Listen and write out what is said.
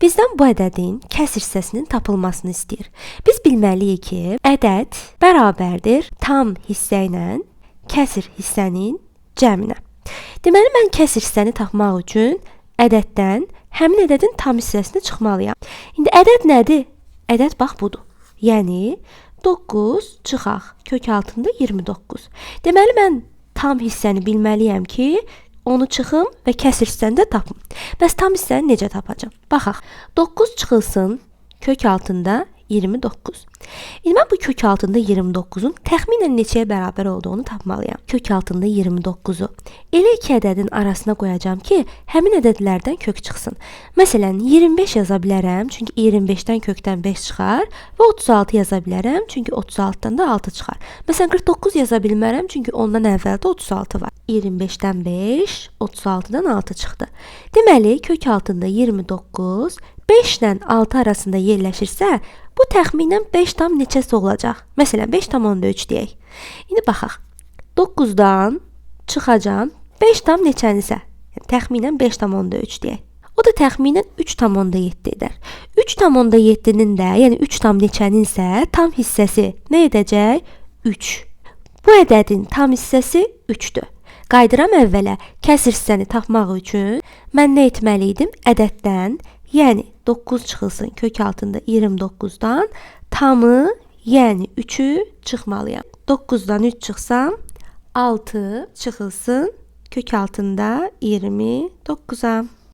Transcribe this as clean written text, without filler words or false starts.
Bizdən bu ədədin kəsr hissəsinin tapılmasını istəyir. Biz bilməliyik ki, ədəd bərabərdir tam hissə ilə kəsr hissənin cəminə. Deməli, mən kəsr hissəni tapmaq üçün ədəddən həmin ədədin tam hissəsini çıxmalıyam. İndi ədəd nədir? Ədəd bax budur. Yəni 9 çıxaq kök altında 29. Deməli, mən tam hissəni bilməliyəm ki, onu çıxım və kəsr hissəni də tapım. Bəs tam hissəni necə tapacam? Baxaq. 9 çıxılsın kök altında 29. İndi mən bu kök altında 29-un təxminən neçəyə bərabər olduğunu tapmalıyam. Kök altında 29-u elə iki ədədin arasına qoyacağam ki, həmin ədədlərdən kök çıxsın. Məsələn, 25 yaza bilərəm, çünki 25-dən kökdən 5 çıxar və 36 yaza bilərəm, çünki 36-dan da 6 çıxar. Məsələn, 49 yaza bilmərəm, çünki ondan əvvəldə 36 var. 25-dən 5, 36-dan 6 çıxdı. Deməli, kök altında 29 5 ilə 6 arasında yerləşirsə, bu təxminən 5 tam neçəsi olacaq? Məsələn, 5,3 deyək. İndi baxaq. 9-dan çıxacam 5 tam neçənisə? Yəni, təxminən 5,3 deyək. O da təxminən 3,7 edər. 3,7-nin də, yəni 3 tam neçənin isə tam hissəsi nə edəcək? 3. Bu ədədin tam hissəsi 3-dür. Qayıdıram əvvələ. Kəsr hissəni tapmaq üçün mən nə etməliydim? Ədəddən, yəni 9 çıxılsın kök altında 29-dan tamı, yəni 3-ü çıxmalıyam. 9-dan 3 çıxsam 6 çıxılsın kök altında 29-a.